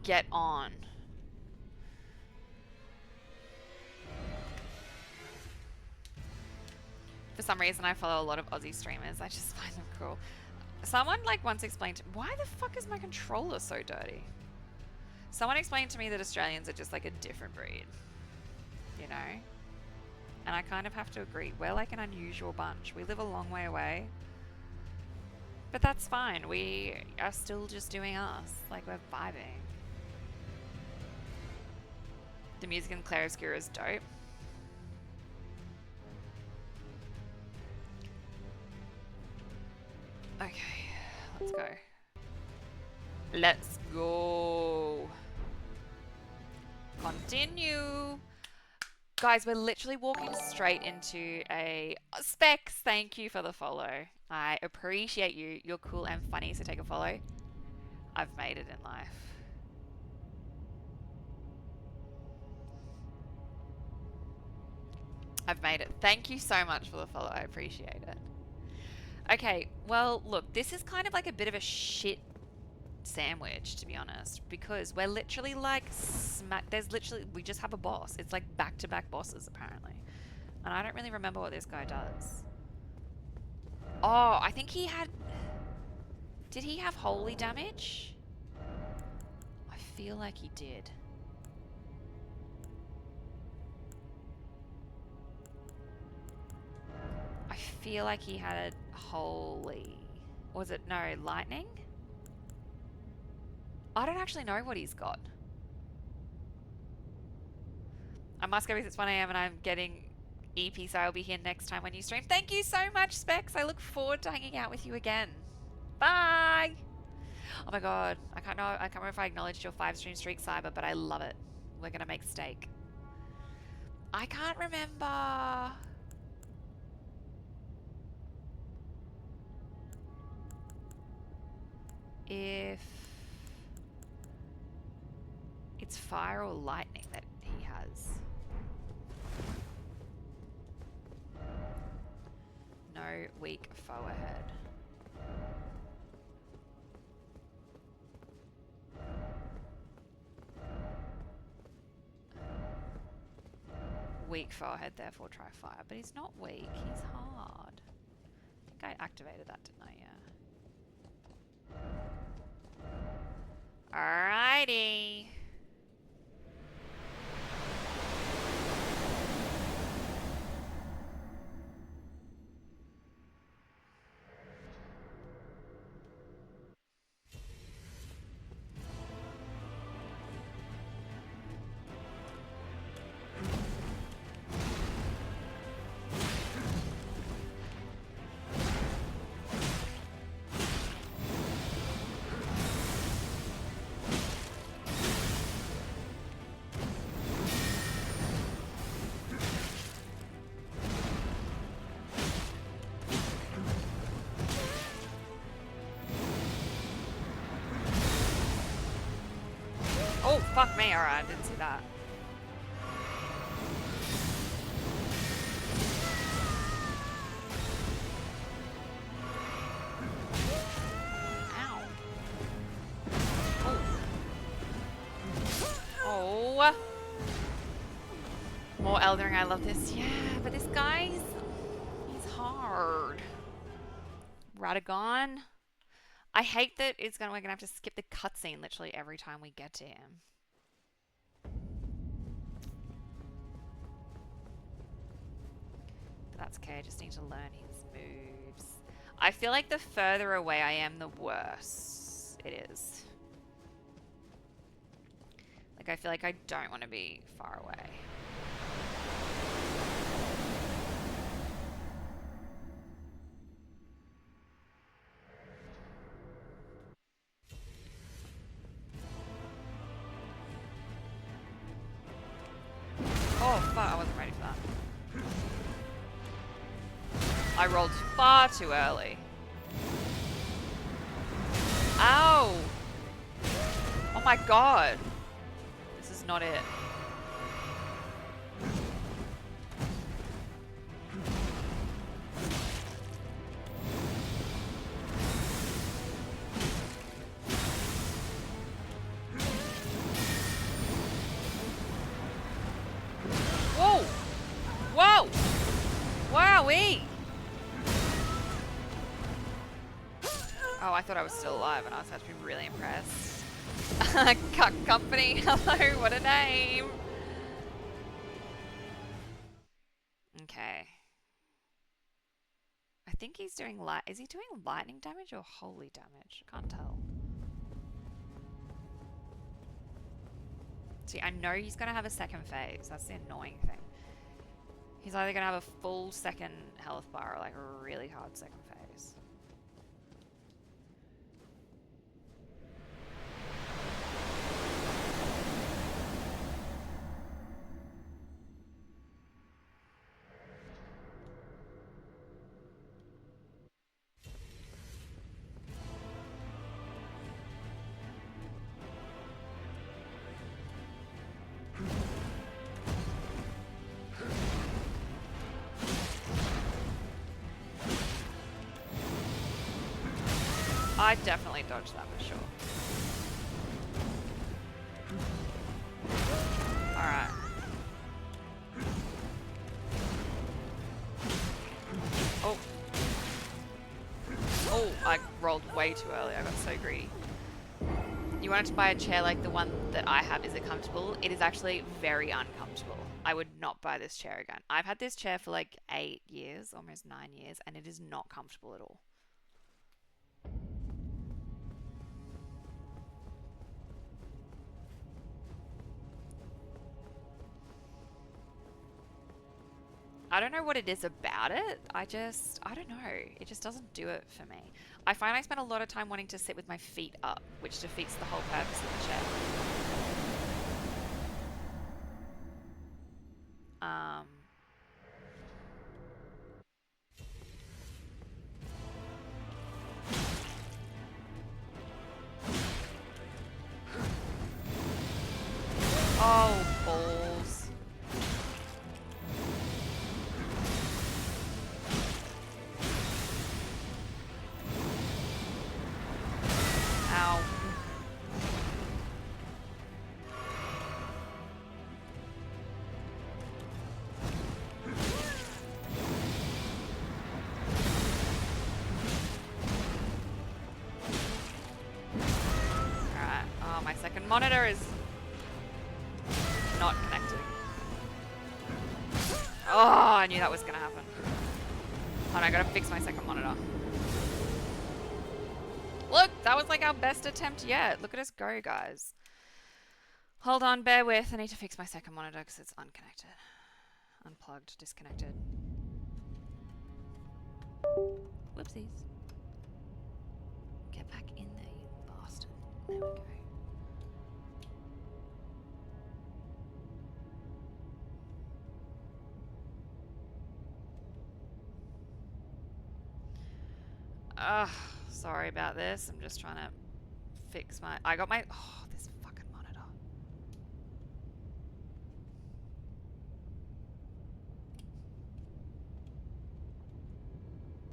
get on. For some reason, I follow a lot of Aussie streamers. I just find them cool. Someone like once explained, why the fuck is my controller so dirty? Someone explained to me that Australians are just like a different breed, you know? And I kind of have to agree. We're like an unusual bunch. We live a long way away. But that's fine. We are still just doing us. Like, we're vibing. The music in Claroscuro is dope. Okay, let's go. Let's go. Continue. Guys, we're literally walking straight into a... Specs, thank you for the follow. I appreciate you. You're cool and funny, so take a follow. I've made it in life. I've made it. Thank you so much for the follow. I appreciate it. Okay, well, look, this is kind of like a bit of a shit sandwich, to be honest, because we're literally like there's literally, we just have a boss. It's like back-to-back bosses, apparently. And I don't really remember what this guy does. Oh, I think he had... Did he have holy damage? I feel like he did. I feel like he had a holy... Was it, no, lightning? I don't actually know what he's got. I must go because it's 1 AM and I'm getting EP, so I'll be here next time when you stream. Thank you so much, Specs. I look forward to hanging out with you again. Bye! Oh my god, I can't remember if I acknowledged your 5-stream streak, Cyber, but I love it. We're gonna make steak. I can't remember. If it's fire or lightning that he has. No weak foe ahead. Weak foe ahead, therefore try fire. But he's not weak, he's hard. I think I activated that, didn't I? Yeah. Alrighty. Oh, fuck me. Alright, I didn't see that. Ow. Oh. Oh. More Elden Ring. I love this. Yeah, but this guy's... He's hard. Radagon. I hate that we're gonna have to skip the cutscene literally every time we get to him. But that's okay, I just need to learn his moves. I feel like the further away I am, the worse it is. Like, I feel like I don't want to be far away. Oh, fuck, I wasn't ready for that. I rolled far too early. Ow! Oh my god. This is not it. AoE! Oh, I thought I was still alive and I was actually really impressed. Cuck Company, hello, what a name! Okay. I think he's doing light. Is he doing lightning damage or holy damage? I can't tell. See, I know he's going to have a second phase. That's the annoying thing. He's either going to have a full second health bar or like a really hard second phase. I definitely dodged that for sure. Alright. Oh. Oh, I rolled way too early. I got so greedy. You wanted to buy a chair like the one that I have. Is it comfortable? It is actually very uncomfortable. I would not buy this chair again. I've had this chair for like 8 years, almost 9 years, and it is not comfortable at all. I don't know what it is about it. I don't know. It just doesn't do it for me. I find I spend a lot of time wanting to sit with my feet up, which defeats the whole purpose of the chair. Oh, balls. Ow. Alright. Oh, my second monitor is not connecting. Oh, I knew that was gonna happen. Oh, no, I gotta fix my second monitor. Look, that was like our best attempt yet. Look at us go, guys. Hold on, bear with. I need to fix my second monitor because it's unconnected. Unplugged, disconnected. Whoopsies. Get back in there, you bastard. There we go. Ugh, sorry about this. I'm just trying to fix my... I got my... Oh, this fucking monitor.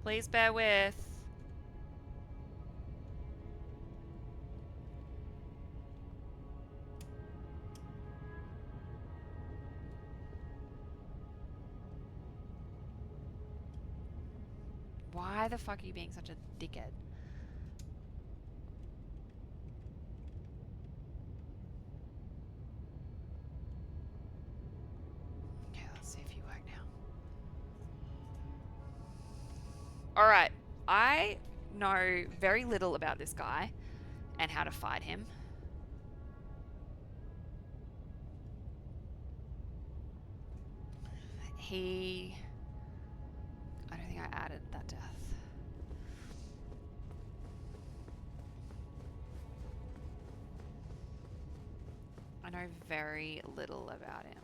Please bear with. Why the fuck are you being such a dickhead? Okay, let's see if you work now. Alright, I know very little about this guy and how to fight him. I don't think I added that death. I know very little about him.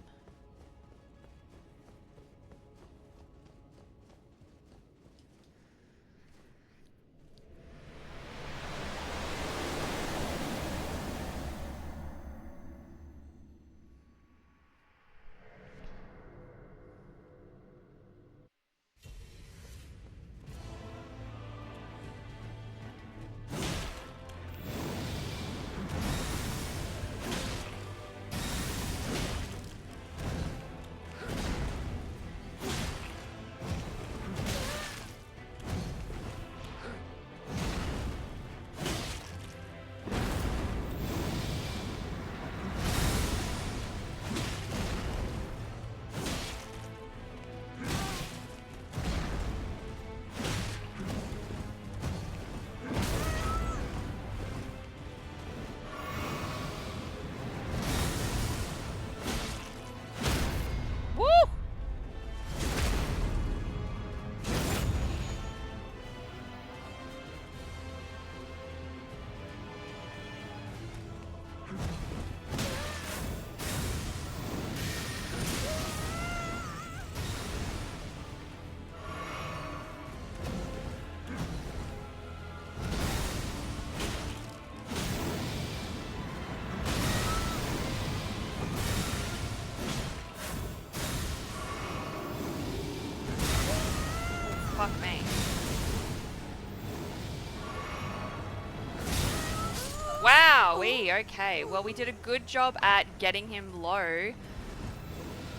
Alrighty, okay. Well, we did a good job at getting him low.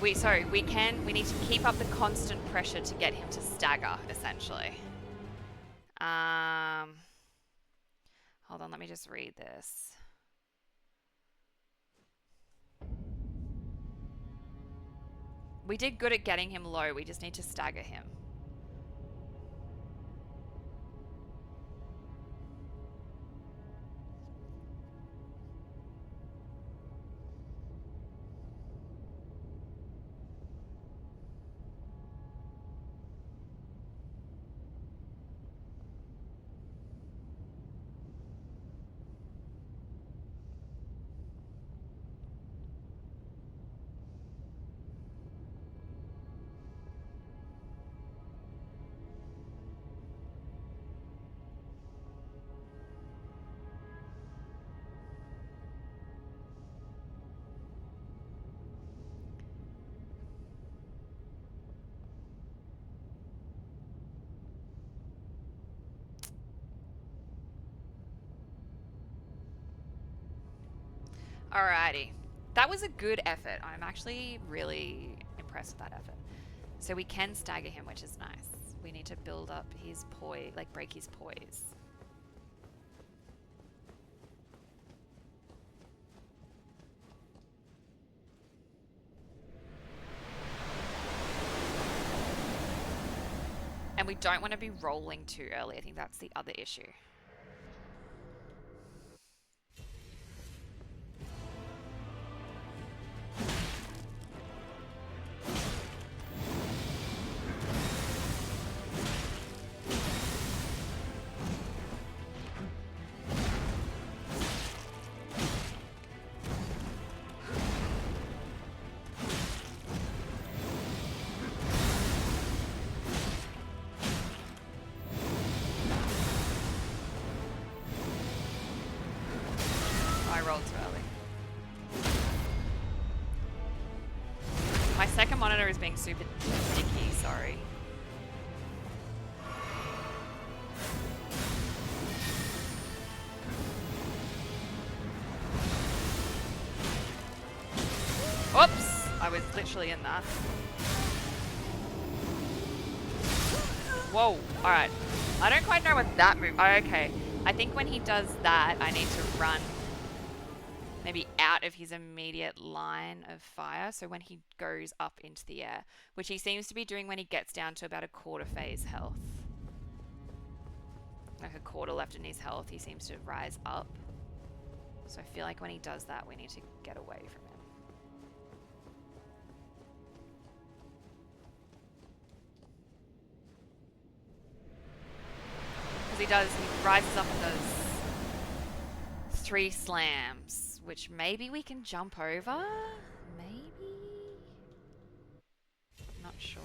We need to keep up the constant pressure to get him to stagger, essentially. Hold on, let me just read this. We did good at getting him low, we just need to stagger him. Alrighty. That was a good effort. I'm actually really impressed with that effort. So we can stagger him, which is nice. We need to build up his poise, like break his poise. And we don't want to be rolling too early. I think that's the other issue. I rolled too early. My second monitor is being super sticky, sorry. Oops! I was literally in that. Whoa, alright. I don't quite know what that move... Oh, okay. I think when he does that, I need to run maybe out of his immediate line of fire. So when he goes up into the air, which he seems to be doing when he gets down to about a quarter phase health. Like a quarter left in his health, he seems to rise up. So I feel like when he does that, we need to get away from him. Because he rises up and does 3 slams, which maybe we can jump over? Maybe? Not sure.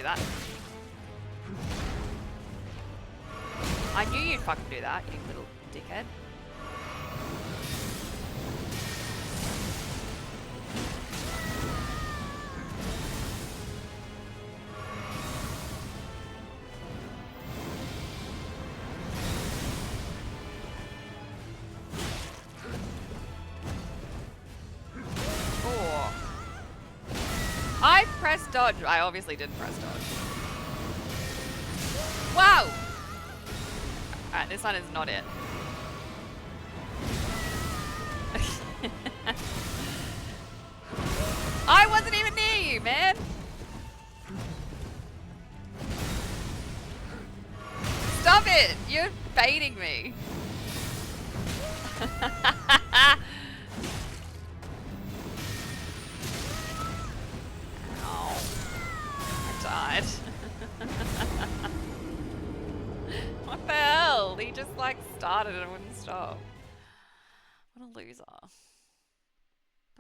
That. I knew you'd fucking do that, you little dickhead. Oh. I pressed dodge. I obviously didn't press dodge. Wow! Alright, this one is not it. I wasn't even near you, man! Stop it! You're baiting me. Ow. I died. What the hell? He just like started and wouldn't stop. What a loser.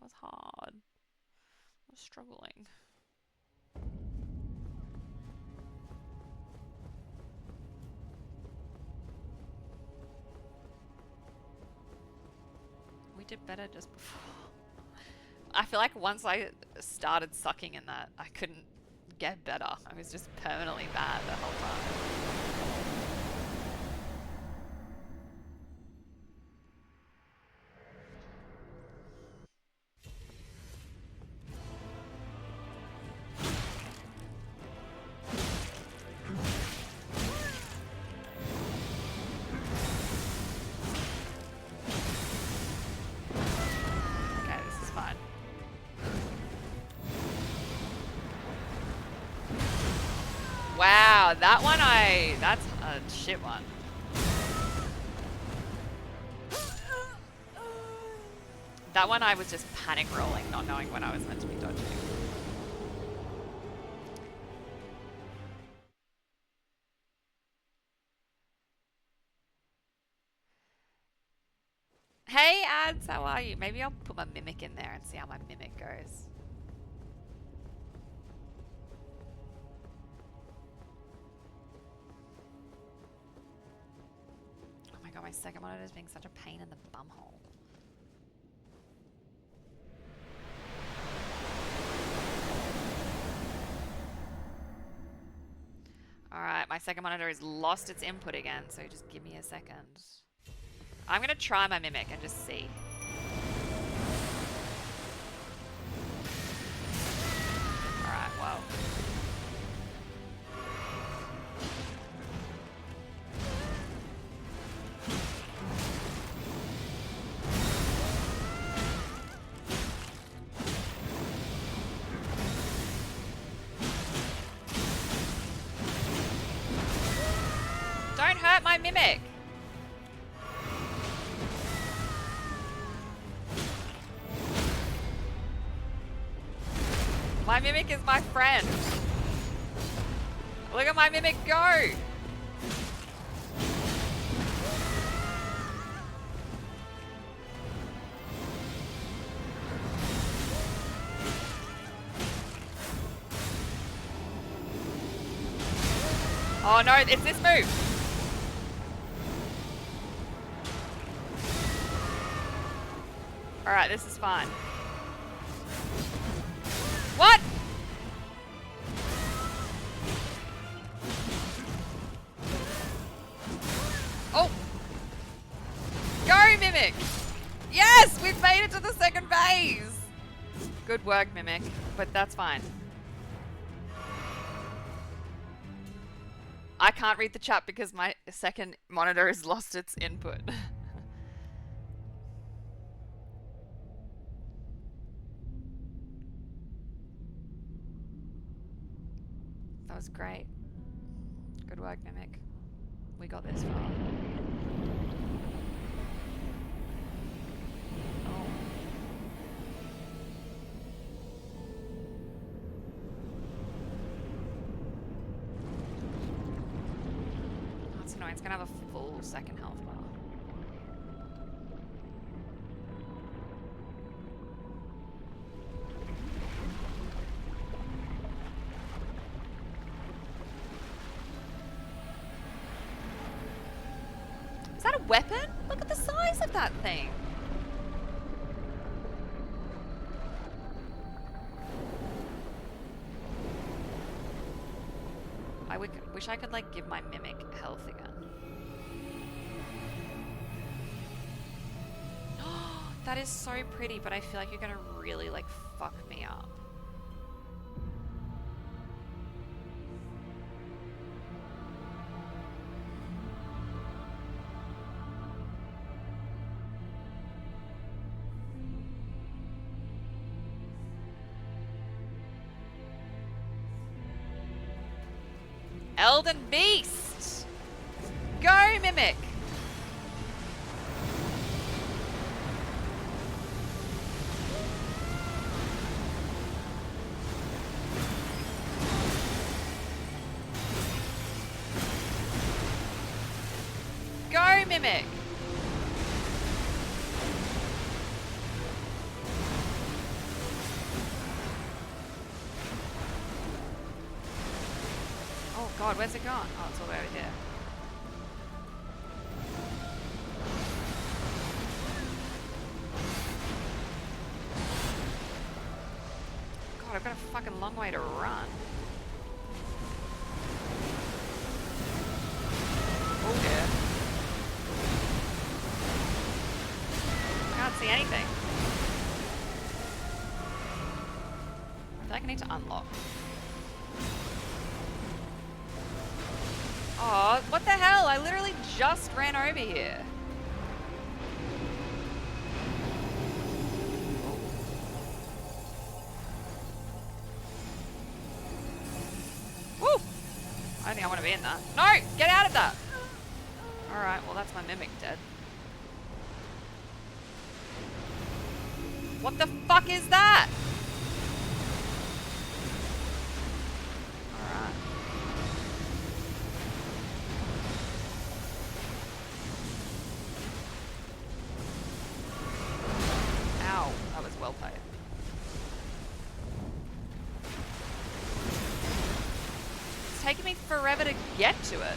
That was hard. I was struggling. We did better just before. I feel like once I started sucking in that, I couldn't get better. I was just permanently bad the whole time. Okay, this is fine. Wow, that one that's a shit one. That one I was just panic rolling, not knowing when I was meant to be dodging. Hey ads, how are you? Maybe I'll put my mimic in there and see how my mimic goes. Oh my god, my second monitor is being such a pain in the bumhole. Alright, my second monitor has lost its input again, so just give me a second. I'm gonna try my mimic and just see. Alright, well. Don't hurt my mimic! My mimic is my friend. Look at my mimic go! Oh no, it's this move! Alright, this is fine. What? Oh! Go, Mimic! Yes! We've made it to the second phase! Good work, Mimic. But that's fine. I can't read the chat because my second monitor has lost its input. That was great. Good work, Mimic. We got this far. Oh. That's annoying. It's gonna have a full second health bar. Is that a weapon? Look at the size of that thing. I wish I could like give my mimic health again. That is so pretty, but I feel like you're gonna really like fuck me up. Elden Beast! Go, Mimic! Go, Mimic! God, where's it gone? Oh, it's all the way over here. God, I've got a fucking long way to run. Oh dear. I can't see anything. I feel like I need to unlock. Oh, what the hell? I literally just ran over here. Woo! I don't think I want to be in that. No! Get out of that! Alright, well that's my mimic dead. What the fuck is that? Alright. Ow, that was well played. It's taking me forever to get to it.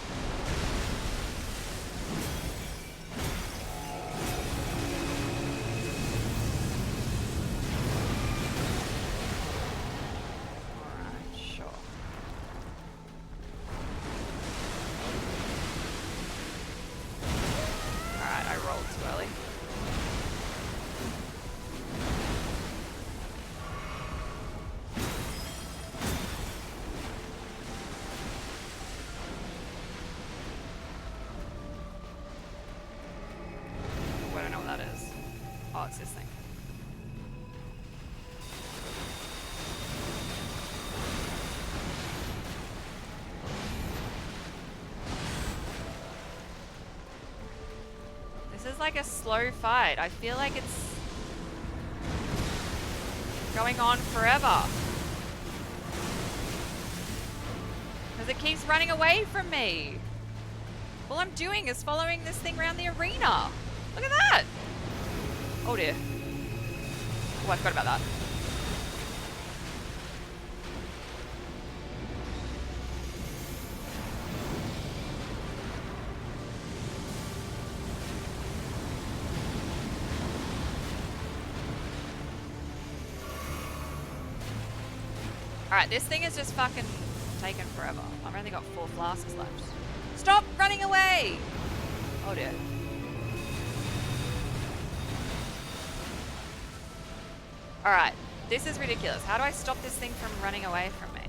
It's this thing. This is like a slow fight. I feel like it's going on forever. Because it keeps running away from me. All I'm doing is following this thing around the arena. Look at that. Oh dear. Oh, I forgot about that. Alright, this thing is just fucking taken forever. I've only got 4 flasks left. Stop running away! Oh dear. Alright, this is ridiculous. How do I stop this thing from running away from me?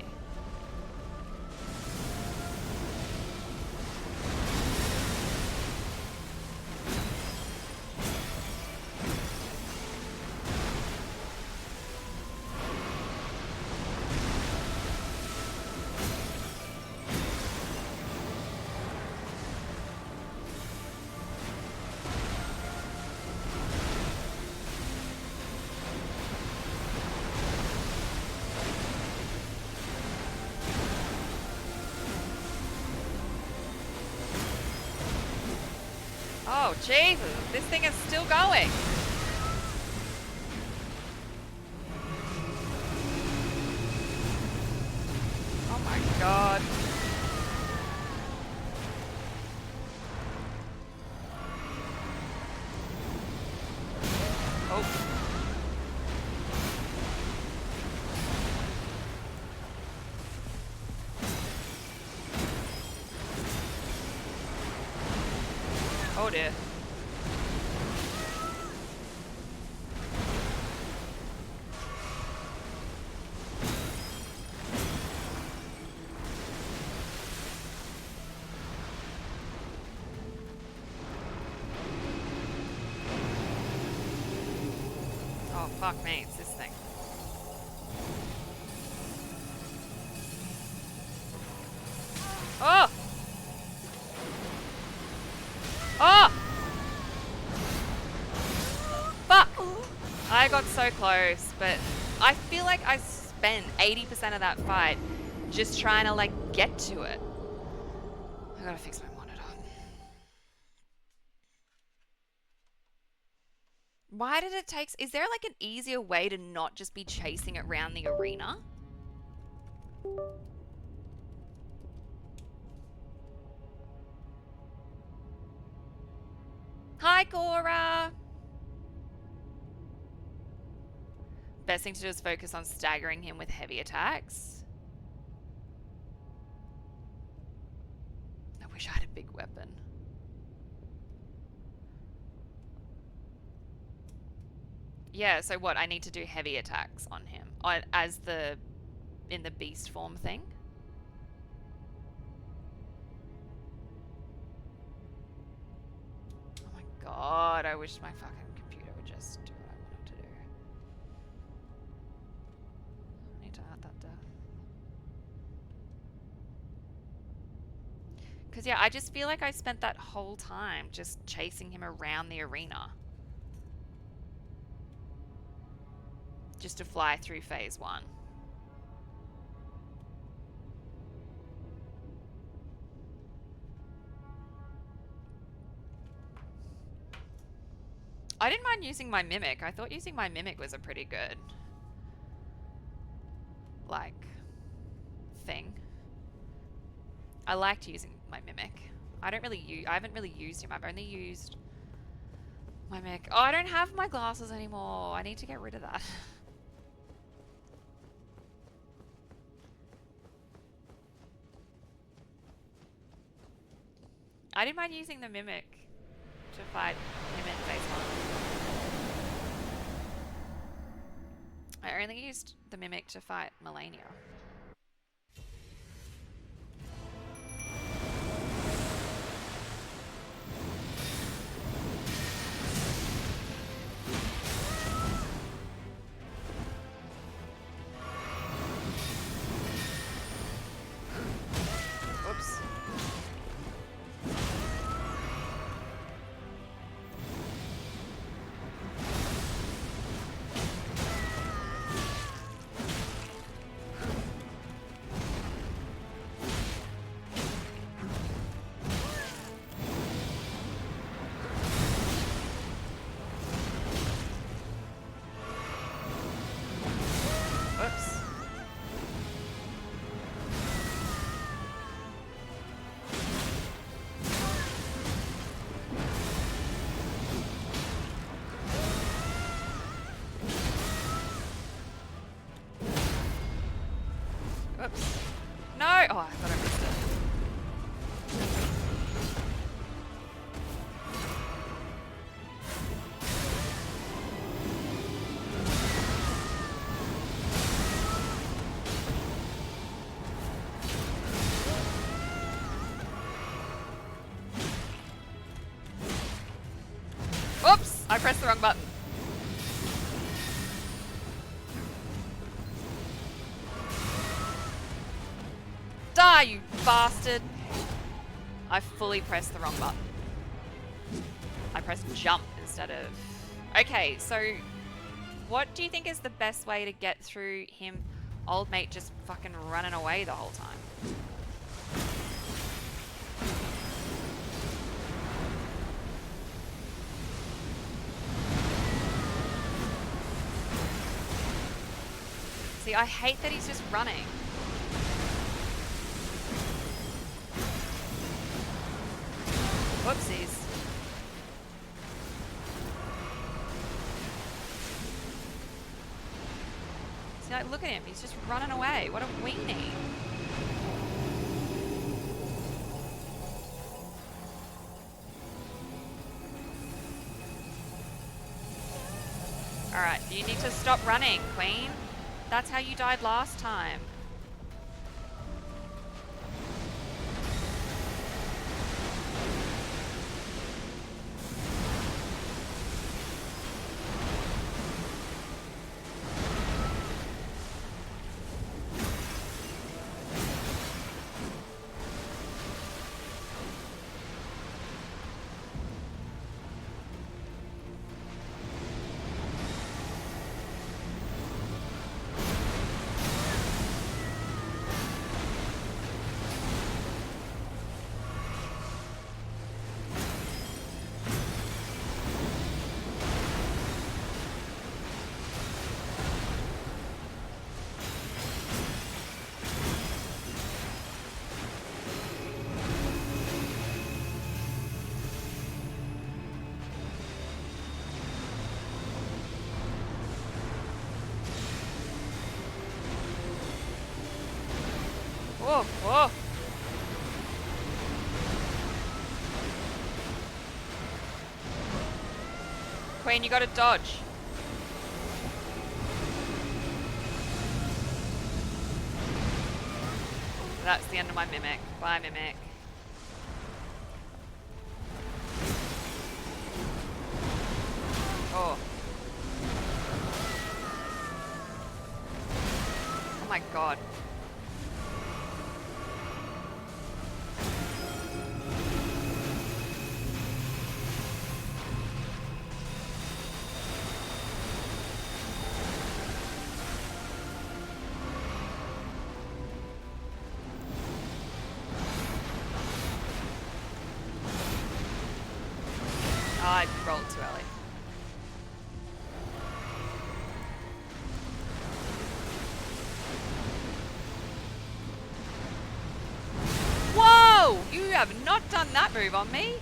Oh, Jesus. This thing is still going. Oh my God. Oh. Oh dear. Oh, fuck me, it's this thing. Oh! Oh! Fuck! I got so close, but I feel like I spent 80% of that fight just trying to, like, get to it. I gotta fix my monitor. Why did it take... Is there, like, an easier way to not just be chasing it around the arena? Hi, Cora! Best thing to do is focus on staggering him with heavy attacks. I wish I had a big weapon. Yeah, so what? I need to do heavy attacks on him as in the beast form thing. Oh my god, I wish my fucking computer would just do what I want it to do. I need to add that death. Because, yeah, I just feel like I spent that whole time just chasing him around the arena. Just to fly through phase 1. I didn't mind using my Mimic. I thought using my Mimic was a pretty good, like, thing. I liked using my Mimic. I haven't really used him. I've only used my Mimic. Oh, I don't have my glasses anymore. I need to get rid of that. I didn't mind using the Mimic to fight him in phase 1. I only used the Mimic to fight Melania. Oops. Oops. No! Oh, I thought I missed it. Oops! I pressed the wrong button. Die, you bastard! I fully pressed the wrong button. I pressed jump instead of... Okay, so what do you think is the best way to get through him, old mate just fucking running away the whole time? See, I hate that he's just running. Whoopsies. See, like, look at him. He's just running away. What a weenie. Alright, you need to stop running, Queen. That's how you died last time. Whoa, whoa. Queen, you gotta dodge. That's the end of my Mimic. Bye, Mimic. Oh. Oh my god. I rolled too early. Whoa! You have not done that move on me.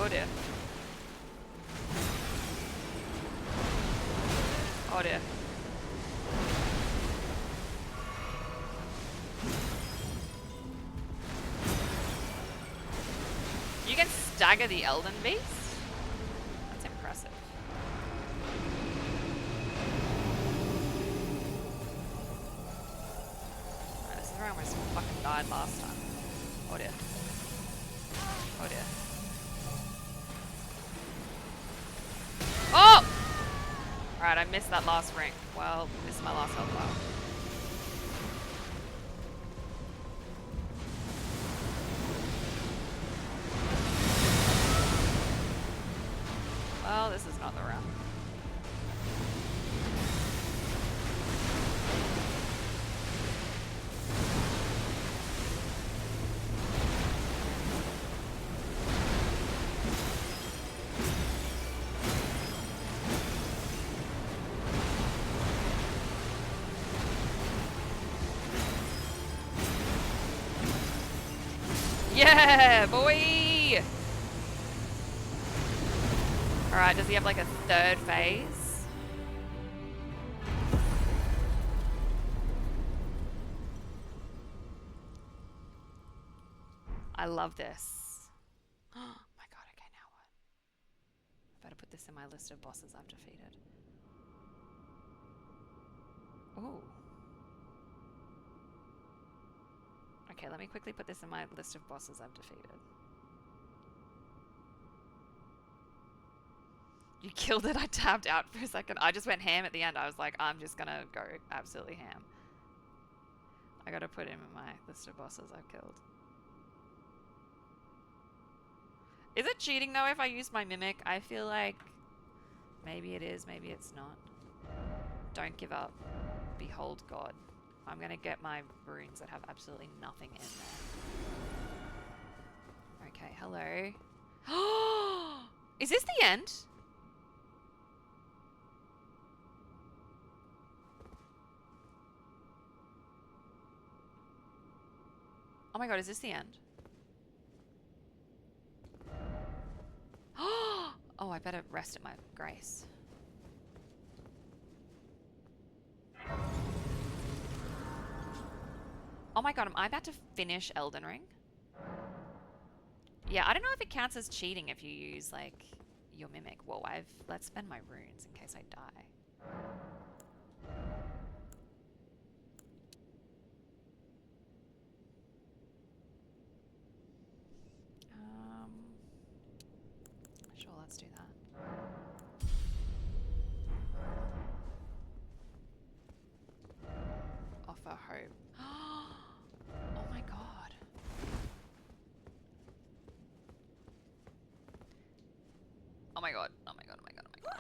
Oh dear. Oh dear. You can stagger the Elden beast? That's impressive. Right, this is where I almost fucking died last time. Oh dear. Oh dear. Oh! Alright, I missed that last ring. Well, this is my last health bar. Well, this is not the round. Yeah, boy! Alright, does he have like a third phase? I love this. Oh my god, okay, now what? I better put this in my list of bosses I've defeated. Ooh. Okay, let me quickly put this in my list of bosses I've defeated. You killed it. I tapped out for a second. I just went ham at the end. I was like, I'm just gonna go absolutely ham. I gotta put him in my list of bosses I've killed. Is it cheating though if I use my Mimic? I feel like maybe it is, maybe it's not. Don't give up. Behold God. I'm gonna get my runes that have absolutely nothing in there. Okay, hello. Is this the end? Oh my god, is this the end? Oh, I better rest at my grace. Oh my god, am I about to finish Elden Ring? Yeah, I don't know if it counts as cheating if you use, like, your Mimic. Whoa, let's spend my runes in case I die. Sure, let's do that. Offer hope. Oh my god. Oh my god, oh my god, oh my god, oh my god.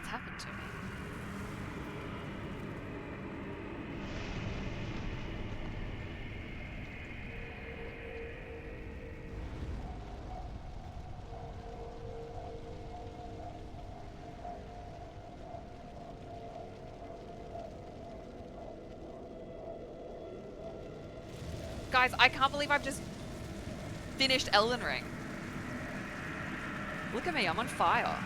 What's happened to me? Guys, I can't believe I've just finished Elden Ring. Look at me, I'm on fire.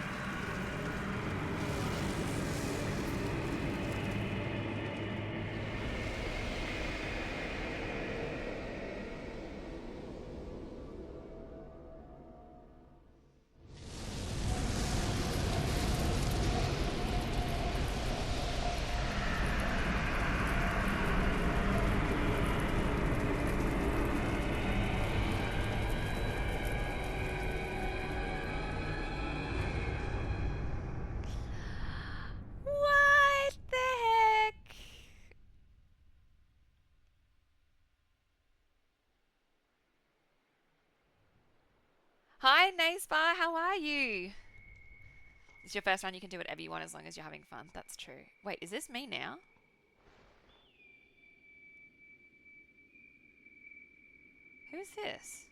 What the heck? Hi, Nacebar, how are you? It's your first run, you can do whatever you want as long as you're having fun. That's true. Wait, is this me now? Who's this?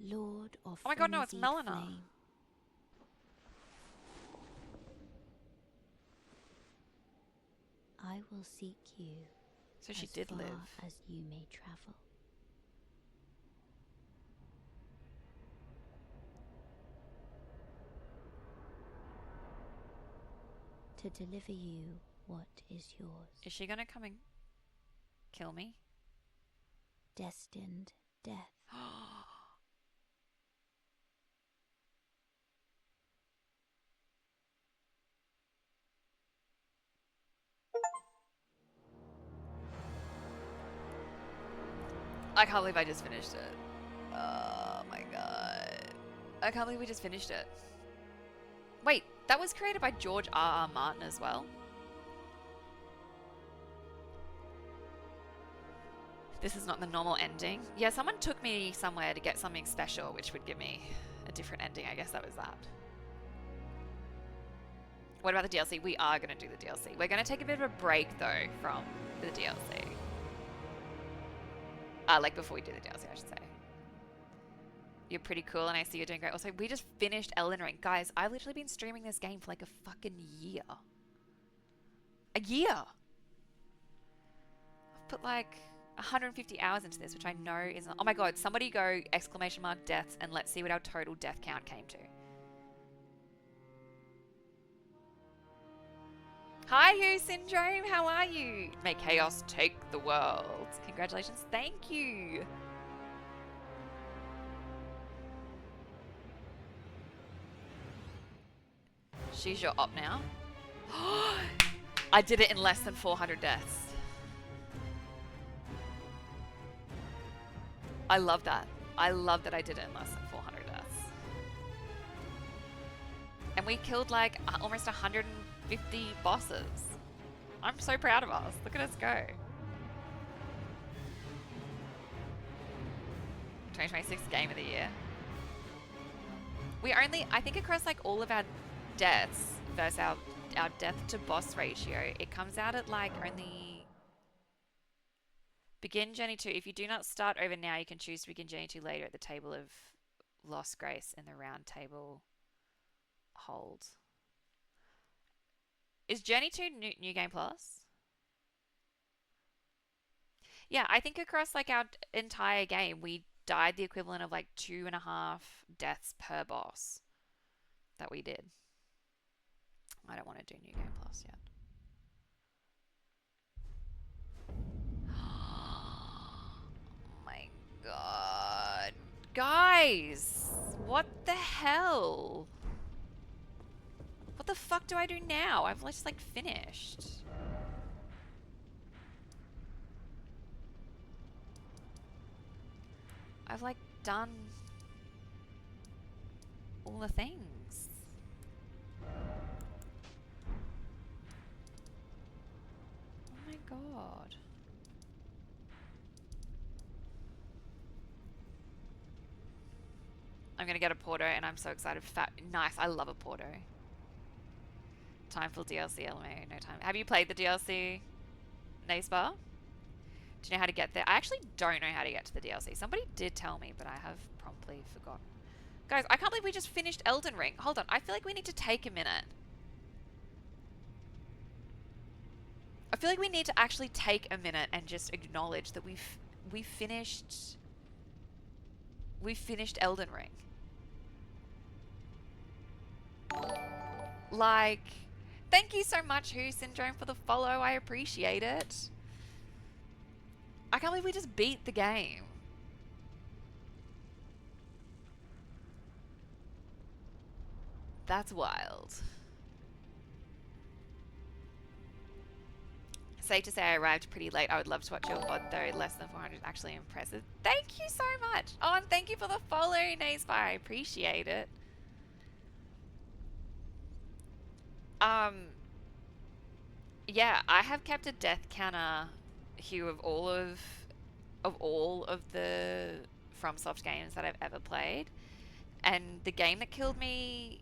Lord of Oh my god, no, it's frenzied Melina. flame. I will seek you So she as did far live. as you may travel. To deliver you what is yours. Is she gonna come and kill me? Destined death. I can't believe I just finished it. Oh my god. I can't believe we just finished it. Wait, that was created by George R. R. Martin as well? This is not the normal ending. Yeah, someone took me somewhere to get something special, which would give me a different ending. I guess that was that. What about the DLC? We are going to do the DLC. We're going to take a bit of a break, though, from the DLC. Like, before we do the DLC, I should say. You're pretty cool, and I see you're doing great. Also, we just finished Elden Ring. Guys, I've literally been streaming this game for like a fucking year. A year! I've put like 150 hours into this, which I know isn't... Oh my god, somebody go exclamation mark deaths, and let's see what our total death count came to. Hi, you Syndrome. How are you? May chaos take the world. Congratulations. Thank you. She's your op now. I did it in less than 400 deaths. I love that. I love that I did it in less than 400 deaths. And we killed like almost 150 bosses. I'm so proud of us. Look at us go. 2026 Game of the Year. We only, I think across like all of our deaths versus our death to boss ratio, it comes out at like only... Begin Journey 2. If you do not start over now, you can choose to begin Journey 2 later at the table of Lost Grace in the round table hold. Is Journey 2 New Game Plus? Yeah, I think across like our entire game, we died the equivalent of like 2.5 deaths per boss that we did. I don't want to do New Game Plus yet. Oh my god. Guys, what the hell? What the fuck do I do now? I've just like finished. I've like done all the things. god. I'm gonna get a Porto and I'm so excited. Nice, I love a Porto. Time for DLC, LMA, no time. Have you played the DLC, Nacebar? Do you know how to get there? I actually don't know how to get to the DLC. Somebody did tell me, but I have promptly forgotten. Guys, I can't believe we just finished Elden Ring. Hold on, I feel like we need to take a minute. I feel like we need to actually take a minute and just acknowledge that we finished Elden Ring. Like, thank you so much, Who Syndrome, for the follow. I appreciate it. I can't believe we just beat the game. That's wild. Safe to say I arrived pretty late. I would love to watch your VOD though. Less than 400 actually impressive. Thank you so much. Oh, and thank you for the follow, Nazeby. I appreciate it. Yeah, I have kept a death counter, Hugh, of all of the FromSoft games that I've ever played. And the game that killed me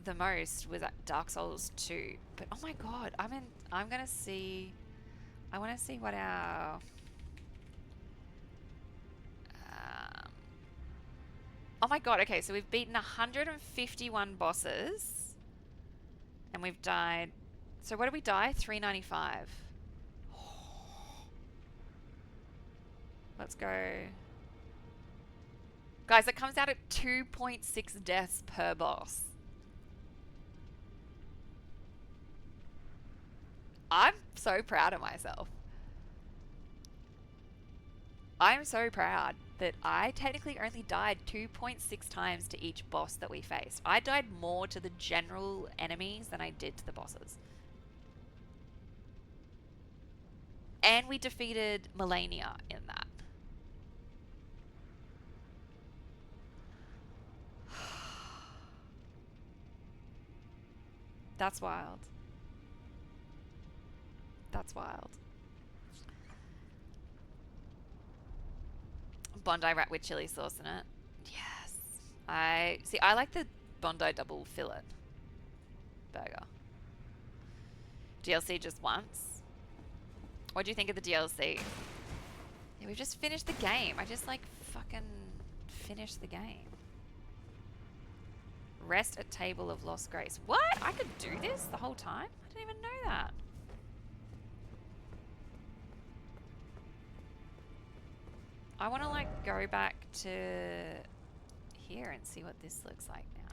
the most was at Dark Souls 2. But oh my god, I'm gonna see. I want to see what our oh my god, okay, so we've beaten 151 bosses and we've died. So what did we die? 395. Let's go. Guys, that comes out at 2.6 deaths per boss. I'm so proud of myself. I'm so proud that I technically only died 2.6 times to each boss that we faced. I died more to the general enemies than I did to the bosses. And we defeated Melania in that. That's wild. That's wild. Bondi wrap with chili sauce in it. Yes. I like the Bondi double fillet burger. DLC just once. What do you think of the DLC? Yeah, we've just finished the game. I just like fucking finished the game. Rest at table of lost grace. What? I could do this the whole time? I didn't even know that. I want to like go back to here and see what this looks like now.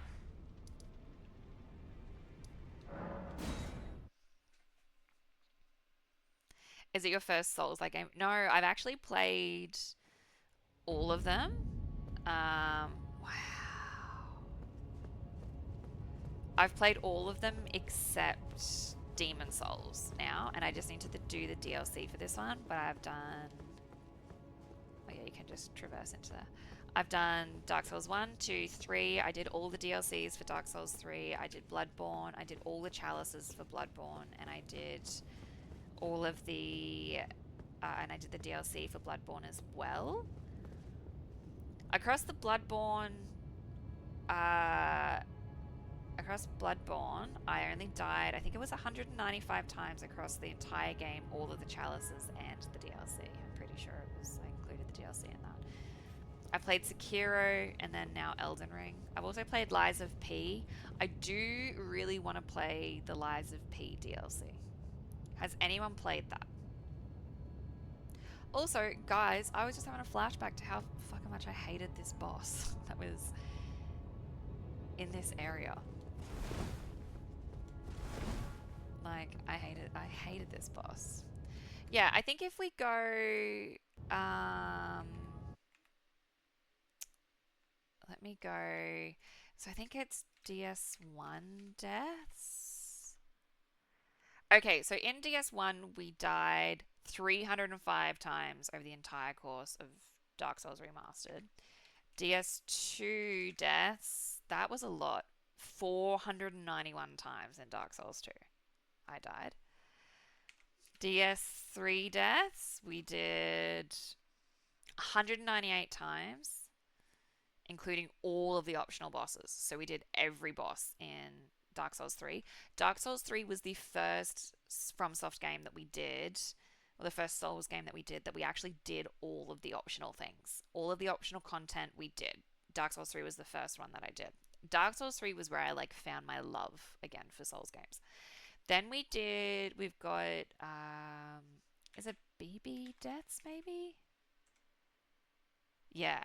Is it your first Souls-like game? No, I've actually played all of them. Wow. I've played all of them except Demon Souls now, and I just need to do the DLC for this one, but I've done... Oh yeah, you can just traverse into there. I've done Dark Souls 1, 2, 3. I did all the DLCs for Dark Souls 3. I did Bloodborne. I did all the chalices for Bloodborne, and I did all of the... and I did the DLC for Bloodborne as well. Across the Bloodborne... across Bloodborne, I only died, I think it was 195 times across the entire game, all of the chalices and the DLC. I'm pretty sure it was, I included the DLC in that. I played Sekiro and then now Elden Ring. I've also played Lies of P. I do really want to play the Lies of P DLC. Has anyone played that? Also, guys, I was just having a flashback to how fucking much I hated this boss that was in this area. Like, I hated this boss. Yeah, I think if we go, let me go, so I think it's DS1 deaths. Okay, so in DS1 we died 305 times over the entire course of Dark Souls Remastered. DS2 deaths, that was a lot. 491 times in Dark Souls 2. I died. DS3 deaths, we did 198 times, including all of the optional bosses. So we did every boss in Dark Souls 3. Dark Souls 3 was the first FromSoft game that we did, or the first Souls game that we did, that we actually did all of the optional things. All of the optional content we did. Dark Souls 3 was the first one that I did. Dark Souls 3 was where I like found my love again for Souls games. Then we've got, is it BB deaths maybe? Yeah.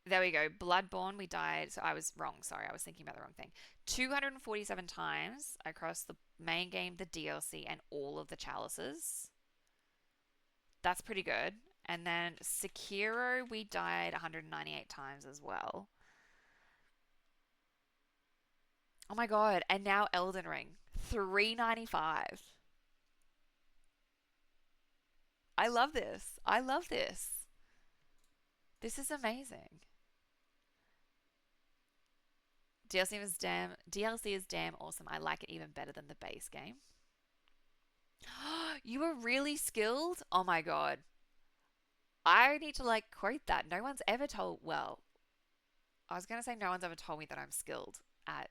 There we go. Bloodborne, we died. So I was wrong. Sorry, I was thinking about the wrong thing. 247 times across the main game, the DLC, and all of the chalices. That's pretty good. And then Sekiro, we died 198 times as well. Oh my god. And now Elden Ring, 395. I love this. I love this. This is amazing. DLC is damn awesome. I like it even better than the base game. You were really skilled? Oh my god. I need to like quote that. No one's ever told, well, I was going to say no one's ever told me that I'm skilled at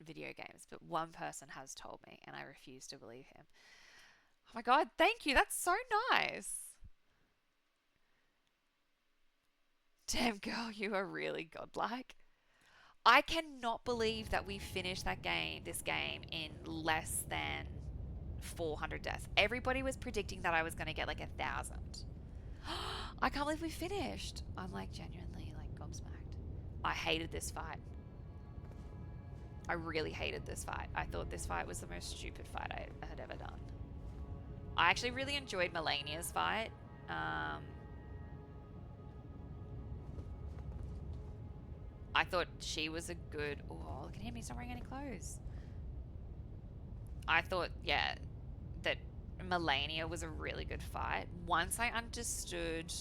video games, but one person has told me and I refuse to believe him. Oh my god, thank you. That's so nice. Damn girl, you are really godlike. I cannot believe that we finished this game, in less than 400 deaths. Everybody was predicting that I was going to get like 1,000. I can't believe we finished. I'm like genuinely like gobsmacked. I hated this fight. I really hated this fight. I thought this fight was the most stupid fight I had ever done. I actually really enjoyed Melania's fight. I thought she was a good... Oh, look at him. He's not wearing any clothes. I thought, yeah, that Melania was a really good fight. Once I understood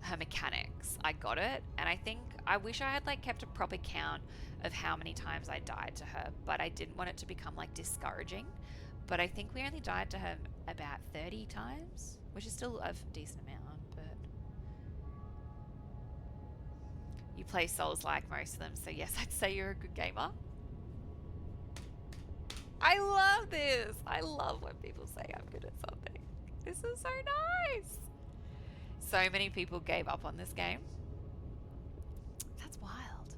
her mechanics, I got it. And I think I wish I had like kept a proper count of how many times I died to her, but I didn't want it to become like discouraging. But I think we only died to her about 30 times, which is still a decent amount. You play Souls like most of them, so yes, I'd say you're a good gamer. I love this. I love when people say I'm good at something. This is so nice. So many people gave up on this game. That's wild.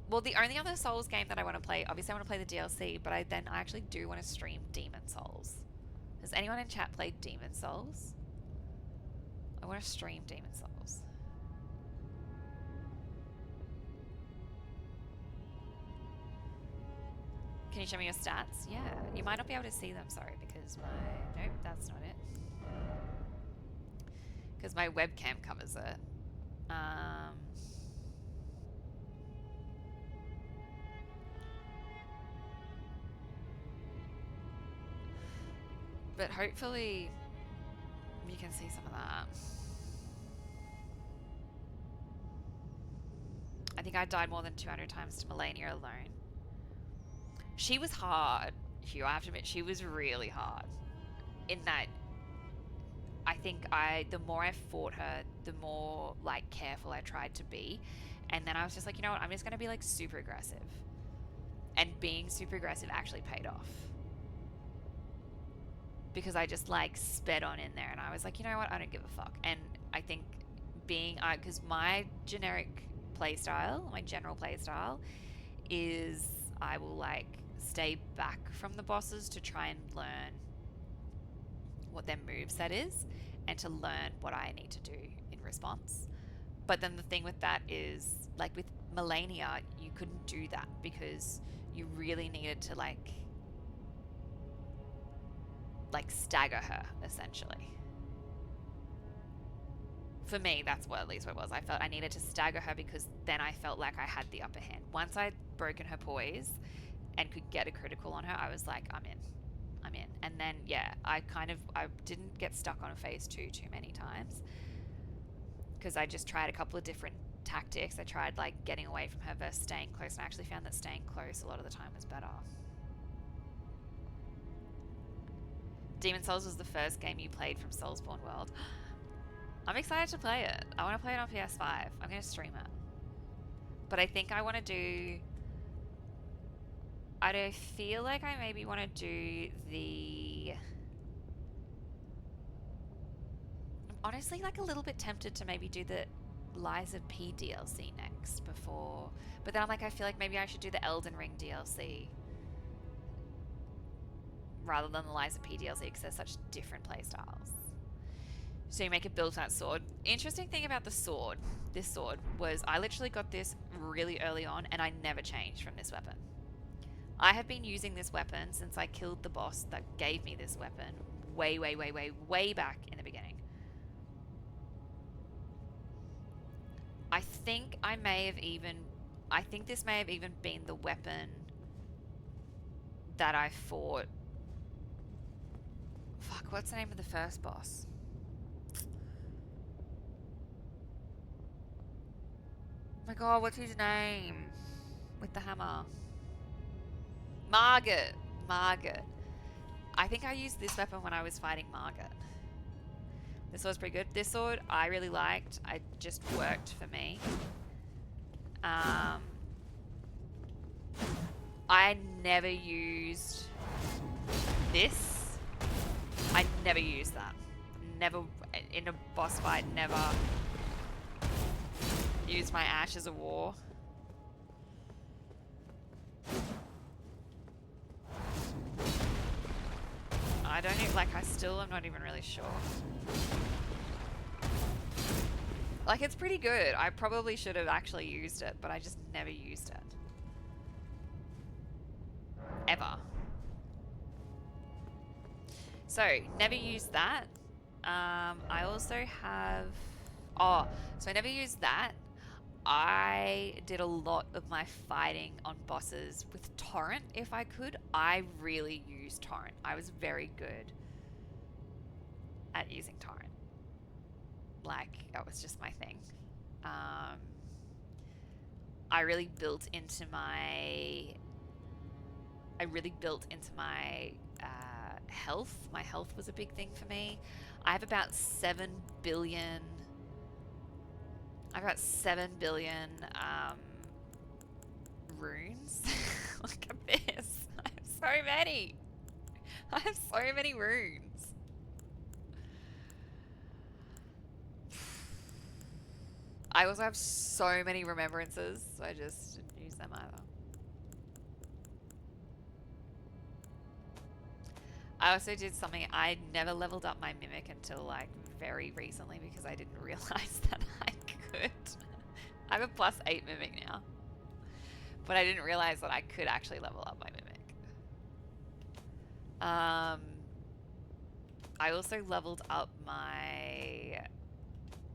Well, the only other Souls game that I want to play, obviously I want to play the DLC, but I actually do want to stream Demon Souls. Has anyone in chat played Demon Souls? I want to stream Demon Souls. Can you show me your stats? Yeah, you might not be able to see them, sorry, because nope, that's not it. Because my webcam covers it. But hopefully you can see some of that. I think I died more than 200 times to Melania alone. She was hard, Hugh. I have to admit, she was really hard. In that, I think the more I fought her, the more like careful I tried to be. And then I was just like, you know what? I'm just going to be like super aggressive. And being super aggressive actually paid off. Because I just like sped on in there and I was like, you know what? I don't give a fuck. And I think because my generic playstyle, my general playstyle is I will like stay back from the bosses to try and learn what their moveset is and to learn what I need to do in response. But then the thing with that is, like with Melania, you couldn't do that because you really needed to like stagger her, essentially. For me, that's at least what it was. I felt I needed to stagger her because then I felt like I had the upper hand. Once I'd broken her poise and could get a critical on her, I was like, I'm in. And then, yeah, I didn't get stuck on a phase 2 too many times because I just tried a couple of different tactics. I tried like getting away from her versus staying close, and I actually found that staying close a lot of the time was better. Demon Souls was the first game you played from Soulsborne World. I'm excited to play it. I want to play it on PS5. I'm going to stream it. But I think I want to do... I do feel like I maybe want to do the... I'm honestly like a little bit tempted to maybe do the Lies of P DLC next before... But then I'm like, I feel like maybe I should do the Elden Ring DLC rather than the Lies of P DLC because they're such different playstyles. So you make a build for that sword. Interesting thing about the sword, this sword, was I literally got this really early on and I never changed from this weapon. I have been using this weapon since I killed the boss that gave me this weapon way back in the beginning. I think this may have even been the weapon that I fought. Fuck, what's the name of the first boss? Oh my god, what's his name? With the hammer. Margit. I think I used this weapon when I was fighting Margit. This sword's pretty good. This sword I really liked. It just worked for me. I never used this. I never used that. Never, in a boss fight, never used my Ashes of War. I don't even, like, I still am not even really sure. Like, it's pretty good. I probably should have actually used it, but I just never used it. Ever. So, never used that. I also have... Oh, so I never used that. I did a lot of my fighting on bosses with Torrent if I could. I really used Torrent. I was very good at using Torrent. Like, that was just my thing. I really built into my health. My health was a big thing for me. I have about 7 billion runes. Look at this. I have so many. I have so many runes. I also have so many remembrances, so I just didn't use them either. I also did something, I never leveled up my Mimic until like very recently because I didn't realize that I could. I have a +8 Mimic now. But I didn't realize that I could actually level up my Mimic. I also leveled up my...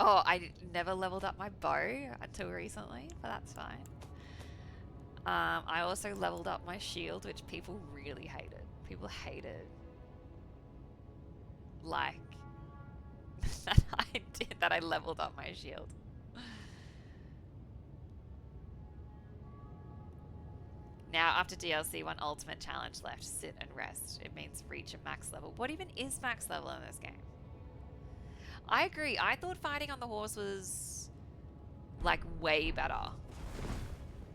Oh, I never leveled up my bow until recently, but that's fine. I also leveled up my shield, which people really hated. People hated, like, that I leveled up my shield. Now, after DLC, one ultimate challenge left, sit and rest. It means reach a max level. What even is max level in this game? I agree. I thought fighting on the horse was, like, way better.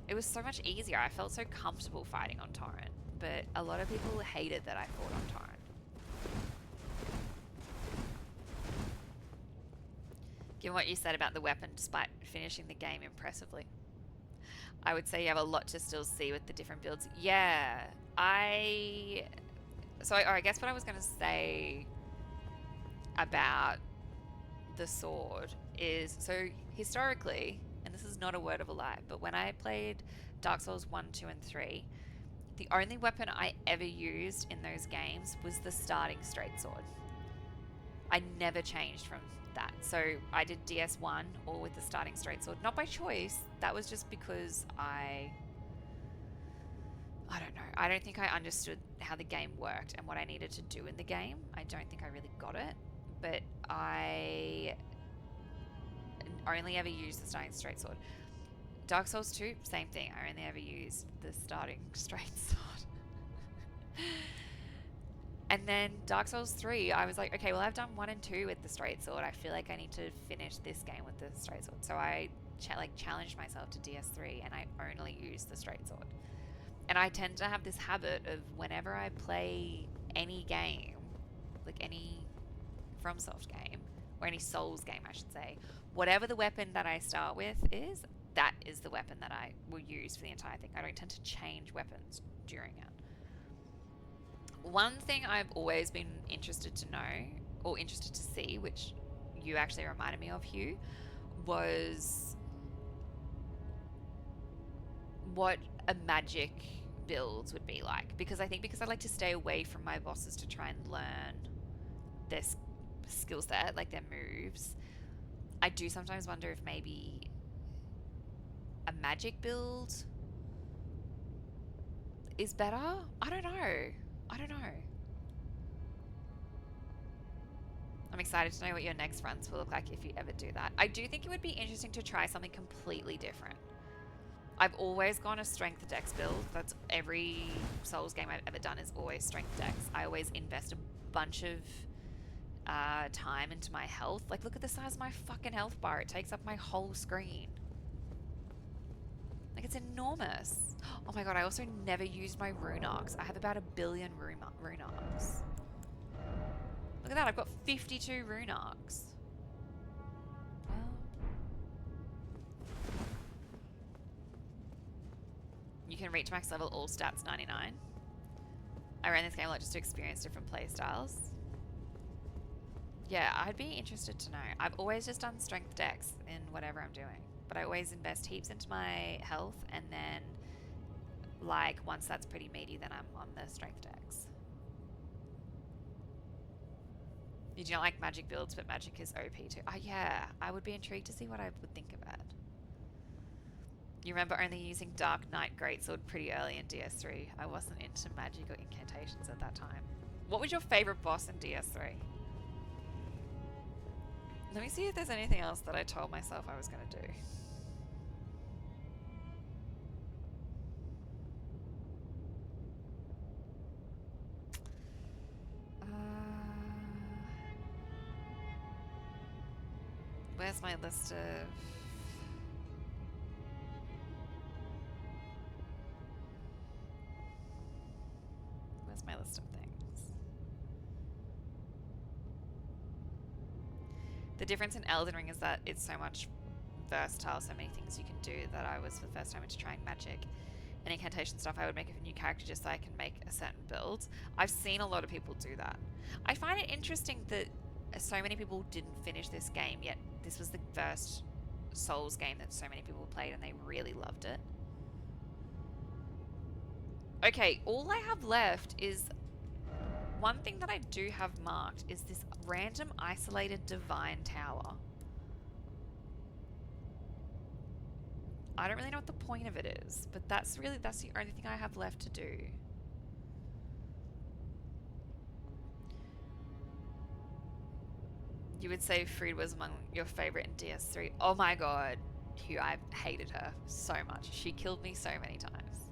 It was so much easier. I felt so comfortable fighting on Torrent. But a lot of people hated that I fought on Torrent. Given what you said about the weapon, despite finishing the game impressively, I would say you have a lot to still see with the different builds. Yeah, I guess what I was going to say about the sword is, so historically, and this is not a word of a lie, but when I played Dark Souls 1, 2, and 3, the only weapon I ever used in those games was the starting straight sword. I never changed from that. So I did DS1 all with the starting straight sword. Not by choice. That was just because I don't know. I don't think I understood how the game worked and what I needed to do in the game. I don't think I really got it. But I only ever used the starting straight sword. Dark Souls 2, same thing. I only ever used the starting straight sword. And then Dark Souls 3, I was like, okay, well, I've done 1 and 2 with the straight sword. I feel like I need to finish this game with the straight sword. So I challenged myself to DS3 and I only use the straight sword. And I tend to have this habit of whenever I play any game, like any FromSoft game, or any Souls game, I should say, whatever the weapon that I start with is, that is the weapon that I will use for the entire thing. I don't tend to change weapons during it. One thing I've always been interested to know, or interested to see, which you actually reminded me of, Hugh, was what a magic build would be like. Because I think because I like to stay away from my bosses to try and learn their skill set, like their moves, I do sometimes wonder if maybe a magic build is better. I don't know. I don't know. I'm excited to know what your next runs will look like if you ever do that. I do think it would be interesting to try something completely different. I've always gone a strength dex build. That's every Souls game I've ever done is always strength dex. I always invest a bunch of time into my health. Like, look at the size of my fucking health bar. It takes up my whole screen. Like, it's enormous. Oh my god, I also never used my rune arcs. I have about 1 billion rune arcs. Look at that, I've got 52 rune arcs. Well, you can reach max level all stats 99. I ran this game a lot just to experience different playstyles. Yeah, I'd be interested to know. I've always just done strength dex in whatever I'm doing. But I always invest heaps into my health, and then, like, once that's pretty meaty, then I'm on the strength dex. You do not like magic builds, but magic is OP too. Oh yeah, I would be intrigued to see what I would think of it. You remember only using Dark Knight Greatsword pretty early in DS3. I wasn't into magic or incantations at that time. What was your favourite boss in DS3? Let me see if there's anything else that I told myself I was going to do. Where's my list of... Where's my list of things? The difference in Elden Ring is that it's so much versatile, so many things you can do, that I was, for the first time into trying magic and incantation stuff, I would make a new character just so I can make a certain build. I've seen a lot of people do that. I find it interesting that so many people didn't finish this game, yet this was the first Souls game that so many people played and they really loved it. Okay, all I have left is... One thing that I do have marked is this random isolated divine tower. I don't really know what the point of it is, but that's the only thing I have left to do. You would say Fried was among your favorite in DS3. Oh my god, Hugh, I hated her so much. She killed me so many times.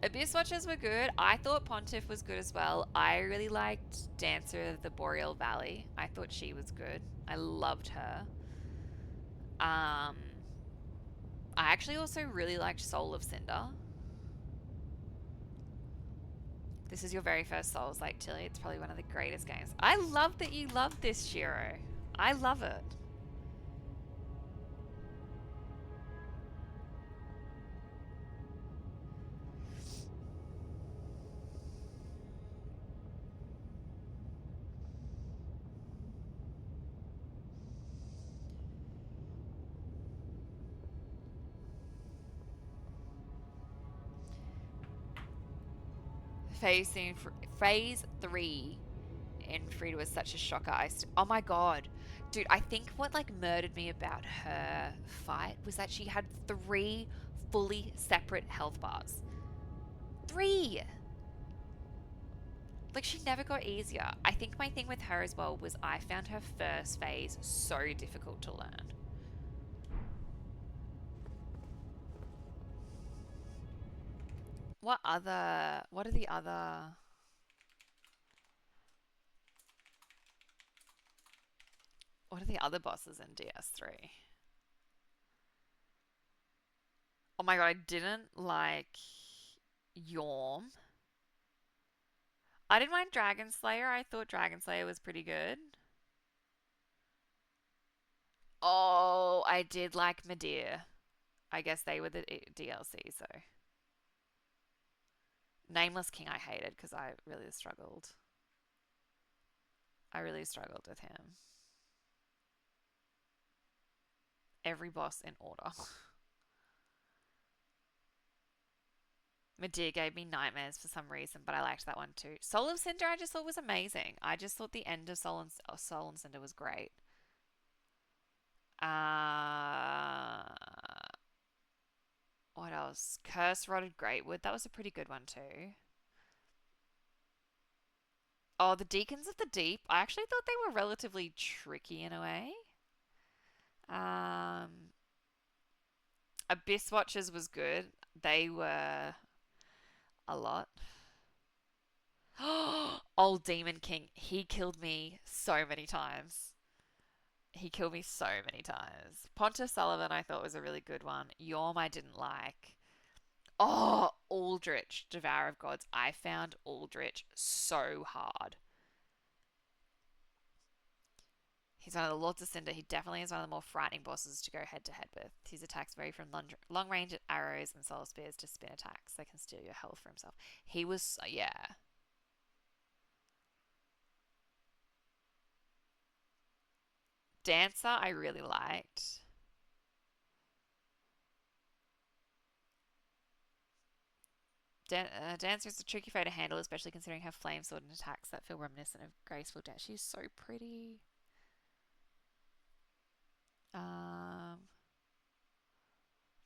Abyss Watchers were good. I thought Pontiff was good as well. I really liked Dancer of the Boreal Valley. I thought she was good. I loved her. I actually also really liked Soul of Cinder. This is your very first Souls, like Tilly. It's probably one of the greatest games. I love that you love this, Shiro. I love it. Phase 3 in Frida was such a shocker. Oh my god. Dude, I think what like murdered me about her fight was that she had 3 fully separate health bars. 3! Like, she never got easier. I think my thing with her as well was I found her first phase so difficult to learn. What are the other... What are the other bosses in DS3? Oh my god, I didn't like Yorm. I didn't mind Dragon Slayer. I thought Dragon Slayer was pretty good. Oh, I did like Medea. I guess they were the DLC, so. Nameless King I hated because I really struggled. I really struggled with him. Every boss in order. Medea gave me nightmares for some reason, but I liked that one too. Soul of Cinder I just thought was amazing. I just thought the end of Soul and Cinder was great. Uh, what else? Curse Rotted Greatwood. That was a pretty good one too. Oh, the Deacons of the Deep. I actually thought they were relatively tricky in a way. Um, Abyss Watchers was good. They were a lot. Old Demon King. He killed me so many times. He killed me so many times. Pontiff Sullivan I thought was a really good one. Yorm I didn't like. Oh, Aldrich, Devourer of Gods. I found Aldrich so hard. He's one of the Lords of Cinder. He definitely is one of the more frightening bosses to go head to head with. His attacks vary from long range arrows and soul spears to spin attacks that can steal your health for himself. He was, yeah. Dancer, I really liked. Dancer is a tricky foe to handle, especially considering her flame sword and attacks that feel reminiscent of graceful dance. She's so pretty. Um,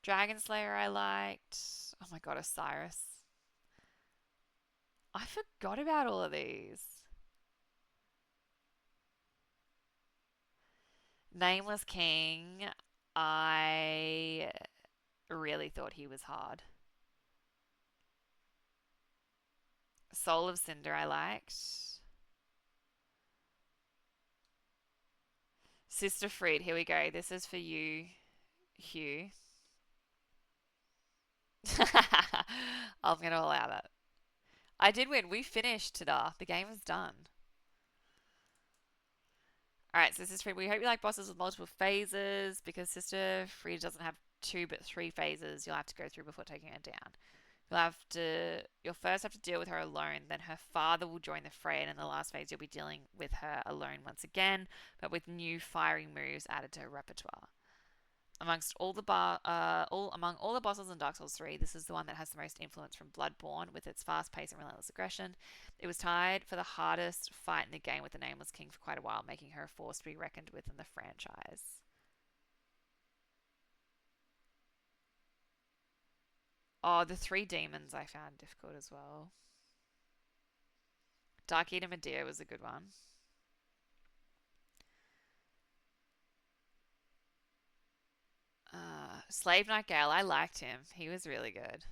Dragon Slayer, I liked. Oh my god, Osiris. I forgot about all of these. Nameless King, I really thought he was hard. Soul of Cinder, I liked. Sister Freed, here we go. This is for you, Hugh. I'm going to allow that. I did win. We finished, Tada. The game is done. Alright, so Sister Freed, we hope you like bosses with multiple phases because Sister Freed doesn't have two but three phases you'll have to go through before taking her down. You'll first have to deal with her alone, then her father will join the fray, and in the last phase you'll be dealing with her alone once again, but with new firing moves added to her repertoire. Among all the bosses in Dark Souls 3, this is the one that has the most influence from Bloodborne with its fast pace and relentless aggression. It was tied for the hardest fight in the game with the Nameless King for quite a while, making her a force to be reckoned with in the franchise. Oh, the three demons I found difficult as well. Dark Eater Medea was a good one. Slave Knight Gale, I liked him. He was really good.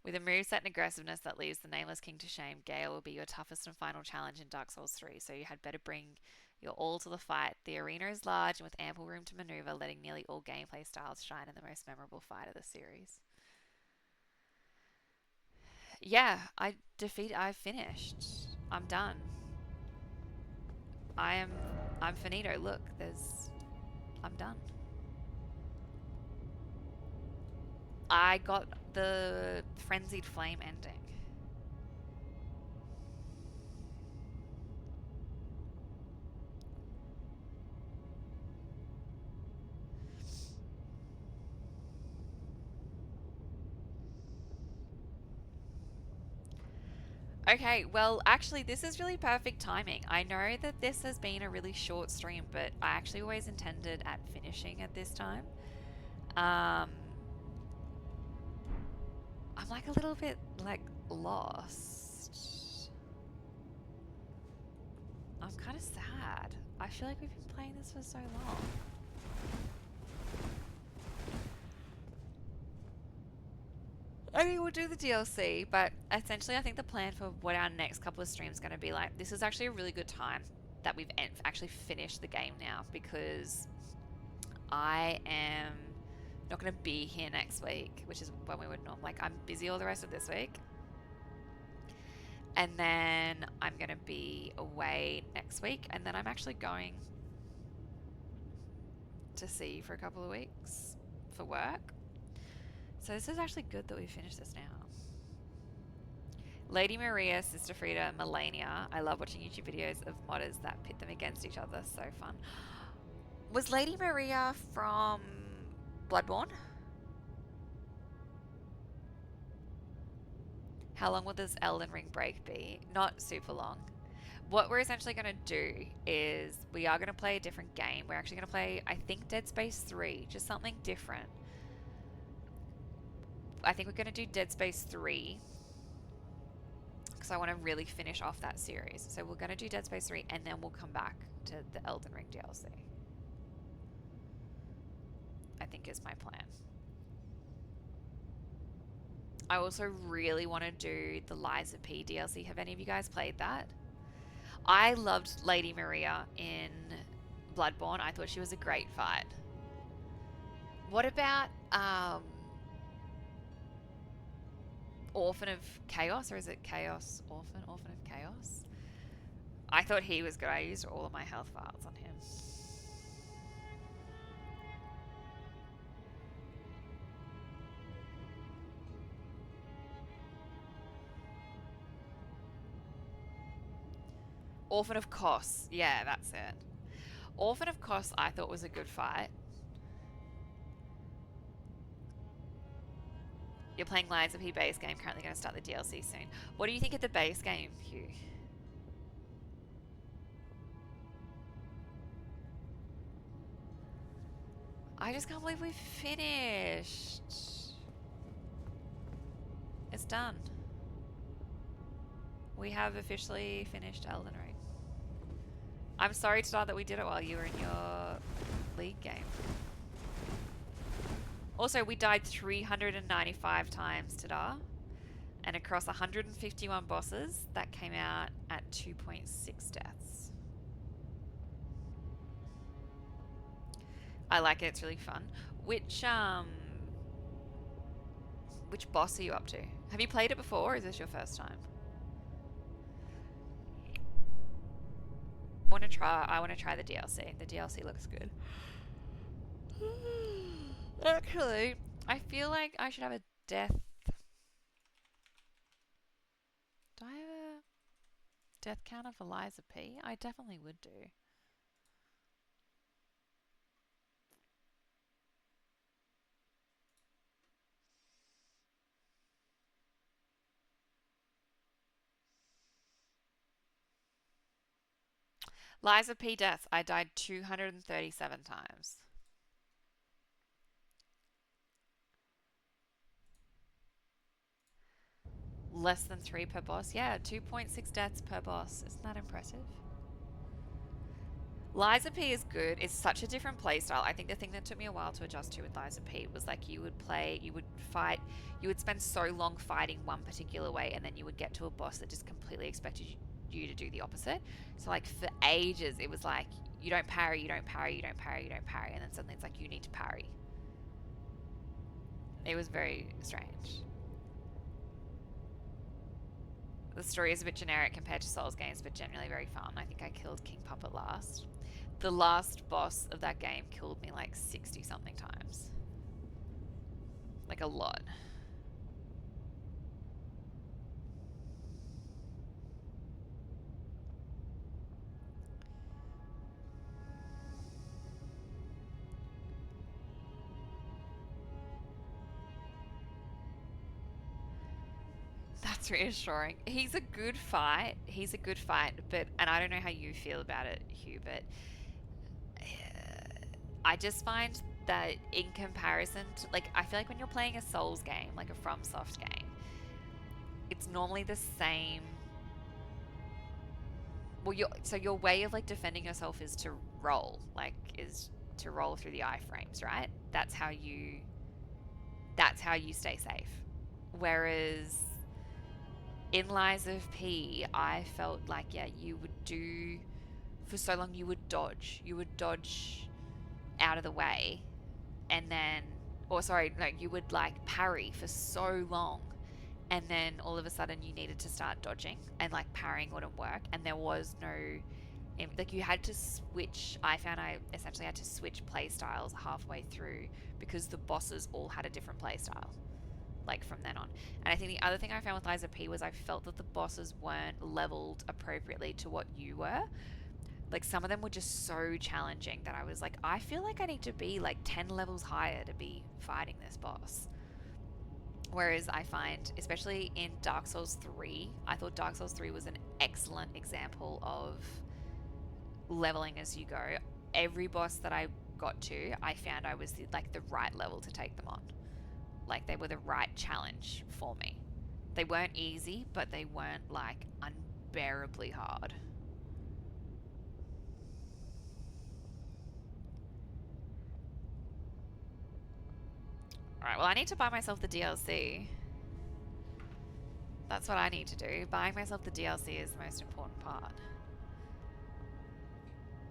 With a moveset and aggressiveness that leaves the Nameless King to shame, Gale will be your toughest and final challenge in Dark Souls 3, so you had better bring your all to the fight. The arena is large and with ample room to maneuver, letting nearly all gameplay styles shine in the most memorable fight of the series. Yeah, I finished. I'm done. I'm finito. Look, I'm done. I got the Frenzied Flame ending. Okay, well, actually, this is really perfect timing. I know that this has been a really short stream, but I actually always intended at finishing at this time. I'm like a little bit, like, lost. I'm kind of sad. I feel like we've been playing this for so long. I mean, we'll do the DLC, but essentially, I think the plan for what our next couple of streams are going to be like, this is actually a really good time that we've actually finished the game now because I am not going to be here next week, which is when we would normally, like, I'm busy all the rest of this week. And then I'm going to be away next week, and then I'm actually going to see you for a couple of weeks for work. So this is actually good that we finished this now. Lady Maria, Sister Frida, Melania. I love watching YouTube videos of modders that pit them against each other. So fun. Was Lady Maria from Bloodborne? How long will this Elden Ring break be? Not super long. What we're essentially going to do is we are going to play a different game. We're actually going to play, I think, Dead Space 3. Just something different. I think we're going to do Dead Space 3 because I want to really finish off that series. So we're going to do Dead Space 3 and then we'll come back to the Elden Ring DLC. I think is my plan. I also really want to do the Lies of P DLC. Have any of you guys played that? I loved Lady Maria in Bloodborne. I thought she was a great fight. What about Orphan of Chaos, or is it Chaos Orphan? Orphan of Chaos? I thought he was good. I used all of my health files on him. Orphan of Kos. Yeah, that's it. Orphan of Kos I thought was a good fight. You're playing Lies of P base game, currently going to start the DLC soon. What do you think of the base game, Hugh? I just can't believe we finished. It's done. We have officially finished Elden Ring. I'm sorry, Tar, that we did it while you were in your league game. Also, we died 395 times, Tada. And across 151 bosses, that came out at 2.6 deaths. I like it, it's really fun. Which boss are you up to? Have you played it before, or is this your first time? I want to try the DLC. The DLC looks good. Actually, I feel like I should have a death. Do I have a death counter for Liza P? I definitely would do. Liza P deaths. I died 237 times. Less than 3 per boss. Yeah, 2.6 deaths per boss. Isn't that impressive? Liza P is good. It's such a different playstyle. I think the thing that took me a while to adjust to with Liza P was like you would fight, you would spend so long fighting one particular way, and then you would get to a boss that just completely expected you to do the opposite. So like for ages, it was like you don't parry, you don't parry, you don't parry, you don't parry, and then suddenly it's like you need to parry. It was very strange. The story is a bit generic compared to Souls games, but generally very fun. I think I killed King Puppet last. The last boss of that game killed me like 60 something times. Like a lot. That's reassuring. He's a good fight. He's a good fight, but, and I don't know how you feel about it, Hugh, but I just find that in comparison to, like, I feel like when you're playing a Souls game, like a FromSoft game, it's normally the same. Well, so your way of like defending yourself is to roll, like, is to roll through the iframes, right? That's how you stay safe. Whereas in Lies of P, I felt like, yeah, you would do, for so long, you would dodge. You would dodge out of the way, and then, or sorry, no, you would like parry for so long, and then all of a sudden you needed to start dodging, and like parrying wouldn't work, and there was no, like you had to switch. I found I essentially had to switch play styles halfway through because the bosses all had a different play style, like from then on. And I think the other thing I found with Liza P was I felt that the bosses weren't leveled appropriately to what you were. Like some of them were just so challenging that I was like, I feel like I need to be like 10 levels higher to be fighting this boss. Whereas I find, especially in Dark Souls 3, I thought Dark Souls 3 was an excellent example of leveling as you go. Every boss that I got to, I found I was like the right level to take them on. Like they were the right challenge for me. They weren't easy, but they weren't like unbearably hard. Alright, well, I need to buy myself the DLC. That's what I need to do. Buying myself the DLC is the most important part.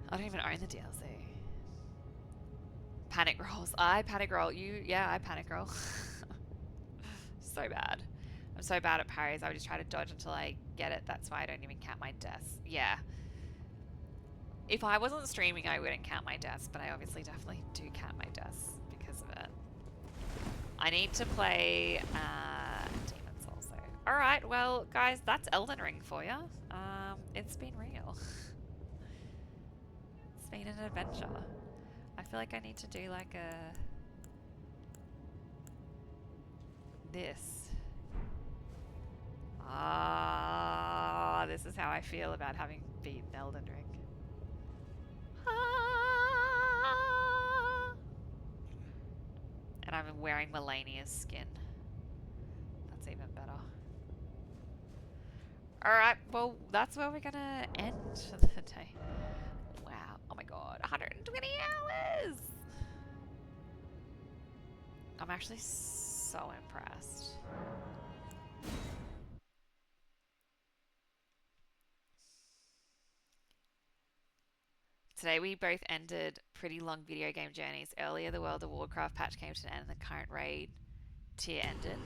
I don't even own the DLC. Panic rolls. I panic roll. Yeah, I panic roll. So bad. I'm so bad at parries. I would just try to dodge until I get it. That's why I don't even count my deaths. Yeah. If I wasn't streaming, I wouldn't count my deaths, but I obviously definitely do count my deaths because of it. I need to play Demon's also. Alright, well, guys, that's Elden Ring for you. It's been real. It's been an adventure. I feel like I need to do like a... this. Ah, this is how I feel about having beaten Elden Ring. Ah. And I'm wearing Melania's skin. That's even better. Alright, well, that's where we're gonna end for the day. Wow. Oh my god, 120 hours! I'm actually so impressed. Today we both ended pretty long video game journeys. Earlier the World of Warcraft patch came to an end and the current raid tier ended.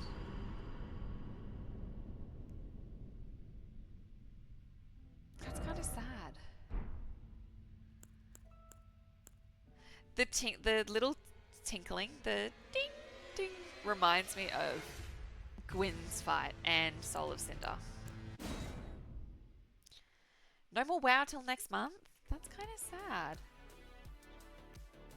That's kind of sad. The little tinkling, the ding ding, reminds me of Gwyn's fight and Soul of Cinder. No more WoW till next month? That's kind of sad.